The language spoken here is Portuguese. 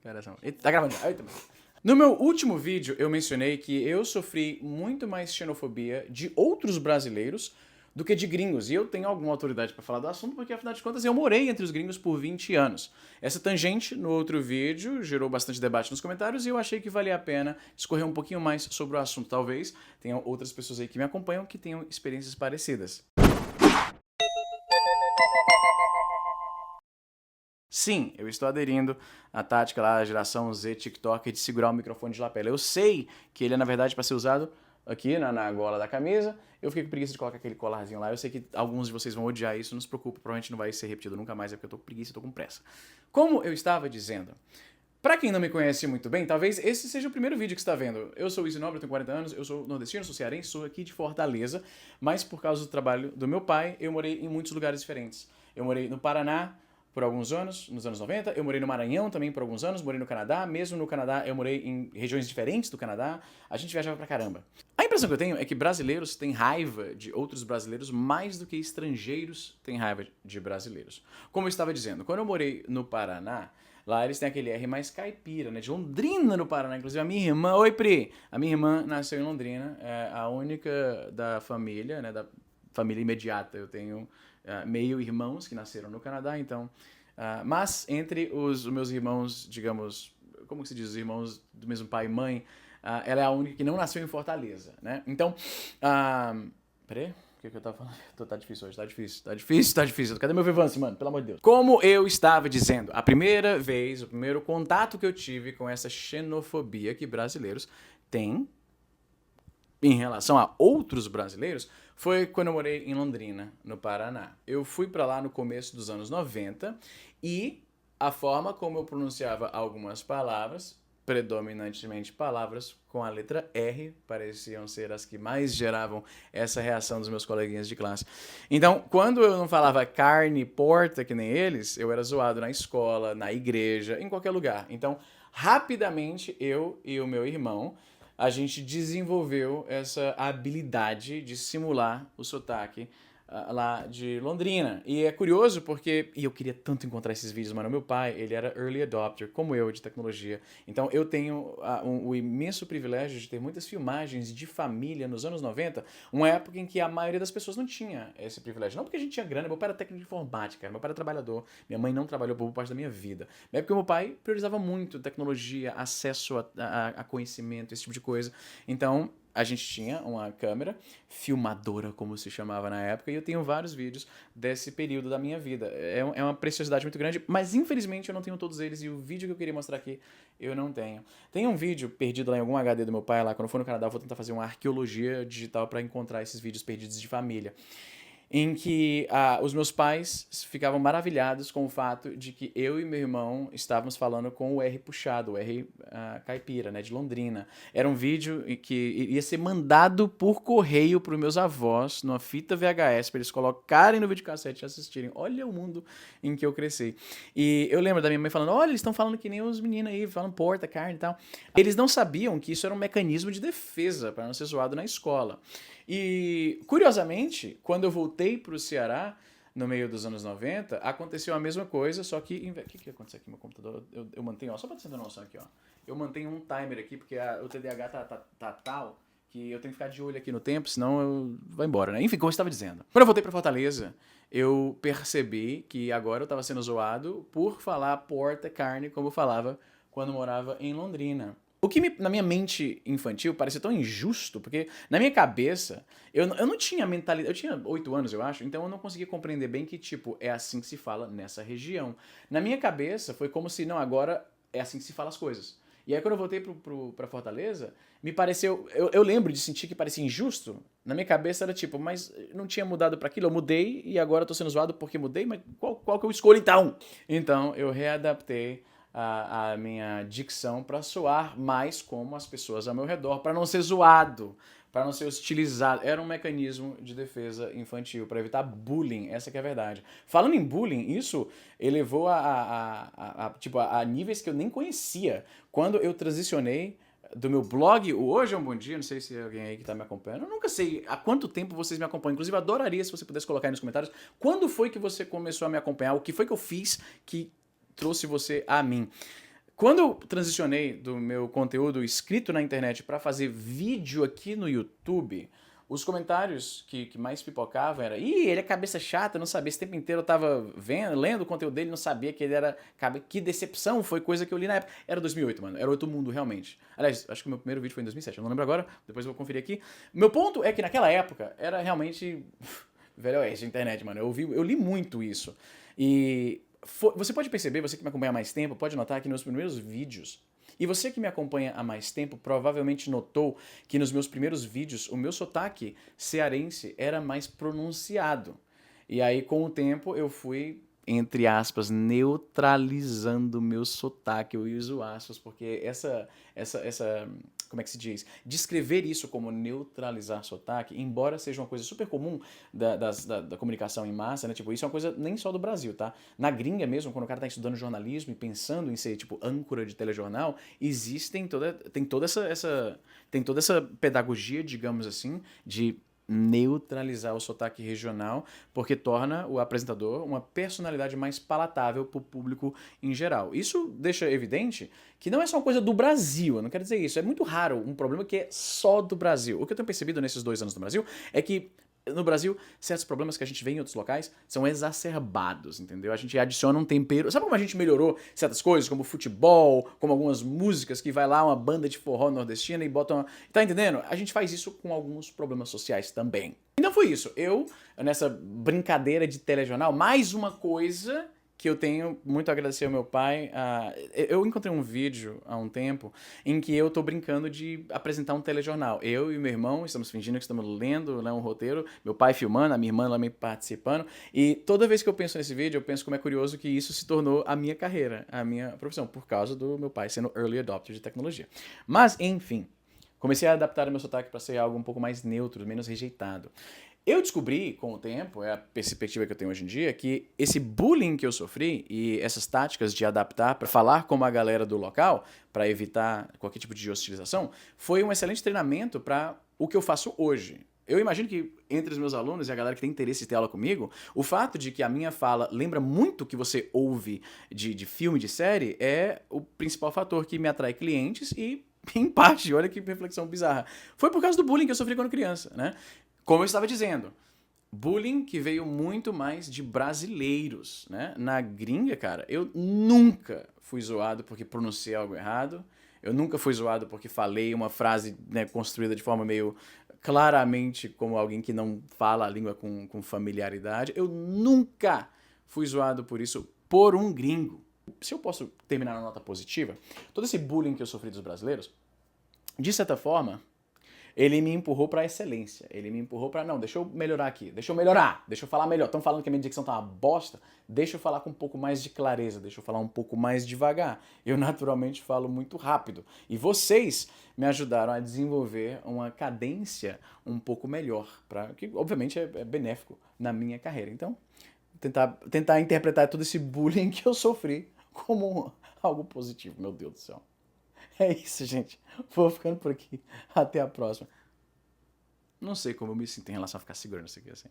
Peração. Tá gravando já. Eita, no meu último vídeo, eu mencionei que eu sofri muito mais xenofobia de outros brasileiros do que de gringos. E eu tenho alguma autoridade para falar do assunto, porque afinal de contas eu morei entre os gringos por 20 anos. Essa tangente no outro vídeo gerou bastante debate nos comentários e eu achei que valia a pena discorrer um pouquinho mais sobre o assunto. Talvez tenham outras pessoas aí que me acompanham que tenham experiências parecidas. Sim, eu estou aderindo à tática lá da geração Z TikTok de segurar o microfone de lapela. Eu sei que ele é, na verdade, para ser usado aqui na gola da camisa. Eu fiquei com preguiça de colocar aquele colarzinho lá. Eu sei que alguns de vocês vão odiar isso, não se preocupe, provavelmente não vai ser repetido nunca mais, é porque eu tô com preguiça e tô com pressa. Como eu estava dizendo, pra quem não me conhece muito bem, talvez esse seja o primeiro vídeo que você está vendo. Eu sou o Izzy Nobre, eu tenho 40 anos, eu sou nordestino, sou cearense, sou aqui de Fortaleza, mas por causa do trabalho do meu pai, eu morei em muitos lugares diferentes. Eu morei no Paraná por alguns anos, nos anos 90, eu morei no Maranhão também por alguns anos, morei no Canadá, mesmo no Canadá eu morei em regiões diferentes do Canadá, a gente viajava pra caramba. A impressão que eu tenho é que brasileiros têm raiva de outros brasileiros mais do que estrangeiros têm raiva de brasileiros. Como eu estava dizendo, quando eu morei no Paraná, lá eles têm aquele R mais caipira, né? De Londrina, no Paraná. Inclusive, a minha irmã... Oi, Pri! A minha irmã nasceu em Londrina. É a única da família, né? Da família imediata. Eu tenho meio irmãos que nasceram no Canadá, então... mas entre os meus irmãos, digamos... Como que se diz? Os irmãos do mesmo pai e mãe. Ela é a única que não nasceu em Fortaleza, né? Então... peraí... O que eu tava falando? Tá difícil hoje, tá difícil. Cadê meu Vivance, mano? Pelo amor de Deus. Como eu estava dizendo, a primeira vez, o primeiro contato que eu tive com essa xenofobia que brasileiros têm em relação a outros brasileiros foi quando eu morei em Londrina, no Paraná. Eu fui pra lá no começo dos anos 90 e a forma como eu pronunciava algumas palavras, predominantemente palavras com a letra R, pareciam ser as que mais geravam essa reação dos meus coleguinhas de classe. Então, quando eu não falava carne, porta, que nem eles, eu era zoado na escola, na igreja, em qualquer lugar. Então, rapidamente, eu e o meu irmão, a gente desenvolveu essa habilidade de simular o sotaque lá de Londrina. E é curioso porque... E eu queria tanto encontrar esses vídeos, mano. Meu pai, ele era early adopter, como eu, de tecnologia. Então eu tenho o imenso privilégio de ter muitas filmagens de família nos anos 90, uma época em que a maioria das pessoas não tinha esse privilégio. Não porque a gente tinha grana, meu pai era técnico de informática, meu pai era trabalhador, minha mãe não trabalhou por boa parte da minha vida. Mas é porque meu pai priorizava muito tecnologia, acesso a conhecimento, esse tipo de coisa. Então... a gente tinha uma câmera filmadora, como se chamava na época, e eu tenho vários vídeos desse período da minha vida. É uma preciosidade muito grande, mas infelizmente eu não tenho todos eles, e o vídeo que eu queria mostrar aqui eu não tenho. Tem um vídeo perdido lá em algum HD do meu pai, lá quando eu for no Canadá eu vou tentar fazer uma arqueologia digital para encontrar esses vídeos perdidos de família, em que os meus pais ficavam maravilhados com o fato de que eu e meu irmão estávamos falando com o R puxado, o R caipira, né, de Londrina. Era um vídeo que ia ser mandado por correio para os meus avós, numa fita VHS, para eles colocarem no videocassete e assistirem. Olha o mundo em que eu cresci. E eu lembro da minha mãe falando, olha, eles estão falando que nem os meninos aí, falam porta, carne e tal. Eles não sabiam que isso era um mecanismo de defesa para não ser zoado na escola. E, curiosamente, quando eu voltei para o Ceará, no meio dos anos 90, aconteceu a mesma coisa, só que... O que aconteceu aqui no meu computador? Eu mantenho, ó, só para você ter noção aqui, ó. Eu mantenho um timer aqui, porque o TDAH tá tal que eu tenho que ficar de olho aqui no tempo, senão eu vou embora, né? Enfim, como eu estava dizendo. Quando eu voltei para Fortaleza, eu percebi que agora eu estava sendo zoado por falar porta, carne, como eu falava quando morava em Londrina. O que na minha mente infantil parecia tão injusto, porque na minha cabeça, eu não tinha mentalidade... Eu tinha 8 anos, eu acho, então eu não conseguia compreender bem que, tipo, é assim que se fala nessa região. Na minha cabeça, foi como se, não, agora é assim que se fala as coisas. E aí, quando eu voltei pra Fortaleza, me pareceu... Eu lembro de sentir que parecia injusto. Na minha cabeça era tipo, mas não tinha mudado pra aquilo, eu mudei e agora eu tô sendo zoado porque mudei, mas qual que eu escolho então? Então, eu readaptei a minha dicção para soar mais como as pessoas ao meu redor, para não ser zoado, para não ser hostilizado. Era um mecanismo de defesa infantil, para evitar bullying, essa que é a verdade. Falando em bullying, isso elevou a níveis que eu nem conhecia. Quando eu transicionei do meu blog, o Hoje é um Bom Dia, não sei se é alguém aí que tá me acompanhando, eu nunca sei há quanto tempo vocês me acompanham, inclusive eu adoraria se você pudesse colocar aí nos comentários, quando foi que você começou a me acompanhar, o que foi que eu fiz que trouxe você a mim. Quando eu transicionei do meu conteúdo escrito na internet para fazer vídeo aqui no YouTube, os comentários que mais pipocavam era: ih, ele é cabeça chata, eu não sabia. Esse tempo inteiro eu tava lendo o conteúdo dele, não sabia que ele era. Que decepção, foi coisa que eu li na época. Era 2008, mano, era outro mundo, realmente. Aliás, acho que o meu primeiro vídeo foi em 2007, eu não lembro agora, depois eu vou conferir aqui. Meu ponto é que naquela época era realmente. Velho oeste, a internet, mano. Eu li muito isso. E você pode perceber, você que me acompanha há mais tempo, pode notar que nos primeiros vídeos. E você que me acompanha há mais tempo provavelmente notou que nos meus primeiros vídeos o meu sotaque cearense era mais pronunciado. E aí, com o tempo, eu fui, entre aspas, neutralizando o meu sotaque. Eu uso aspas, porque como é que se diz? Descrever isso como neutralizar sotaque, embora seja uma coisa super comum da comunicação em massa, né? Tipo, isso é uma coisa nem só do Brasil, tá? Na gringa mesmo, quando o cara tá estudando jornalismo e pensando em ser, tipo, âncora de telejornal, tem toda essa pedagogia, digamos assim, de neutralizar o sotaque regional, porque torna o apresentador uma personalidade mais palatável para o público em geral. Isso deixa evidente que não é só uma coisa do Brasil, eu não quero dizer isso, é muito raro um problema que é só do Brasil. O que eu tenho percebido nesses 2 anos no Brasil é que no Brasil, certos problemas que a gente vê em outros locais são exacerbados, entendeu? A gente adiciona um tempero. Sabe como a gente melhorou certas coisas, como futebol, como algumas músicas que vai lá uma banda de forró nordestina e bota uma... Tá entendendo? A gente faz isso com alguns problemas sociais também. Então foi isso. Eu, nessa brincadeira de telejornal, mais uma coisa que eu tenho muito a agradecer ao meu pai. Eu encontrei um vídeo há um tempo em que eu tô brincando de apresentar um telejornal. Eu e meu irmão estamos fingindo que estamos lendo, né, um roteiro, meu pai filmando, a minha irmã também participando, e toda vez que eu penso nesse vídeo, eu penso como é curioso que isso se tornou a minha carreira, a minha profissão, por causa do meu pai sendo early adopter de tecnologia. Mas, enfim, comecei a adaptar o meu sotaque para ser algo um pouco mais neutro, menos rejeitado. Eu descobri, com o tempo, é a perspectiva que eu tenho hoje em dia, que esse bullying que eu sofri e essas táticas de adaptar para falar como a galera do local, para evitar qualquer tipo de hostilização, foi um excelente treinamento para o que eu faço hoje. Eu imagino que entre os meus alunos e a galera que tem interesse em ter aula comigo, o fato de que a minha fala lembra muito o que você ouve de filme, de série, é o principal fator que me atrai clientes e, em parte, olha que reflexão bizarra, foi por causa do bullying que eu sofri quando criança, né? Como eu estava dizendo, bullying que veio muito mais de brasileiros, né? Na gringa, cara, eu nunca fui zoado porque pronunciei algo errado. Eu nunca fui zoado porque falei uma frase, né, construída de forma meio claramente como alguém que não fala a língua com familiaridade. Eu nunca fui zoado por isso por um gringo. Se eu posso terminar na nota positiva, todo esse bullying que eu sofri dos brasileiros, de certa forma, ele me empurrou pra excelência. Ele me empurrou pra, não, deixa eu melhorar aqui, deixa eu melhorar, deixa eu falar melhor. Estão falando que a minha dicção tá uma bosta, deixa eu falar com um pouco mais de clareza, deixa eu falar um pouco mais devagar. Eu naturalmente falo muito rápido. E vocês me ajudaram a desenvolver uma cadência um pouco melhor, que obviamente é benéfico na minha carreira. Então, tentar interpretar todo esse bullying que eu sofri como algo positivo, meu Deus do céu. É isso, gente. Vou ficando por aqui. Até a próxima. Não sei como eu me sinto em relação a ficar segurando isso aqui assim.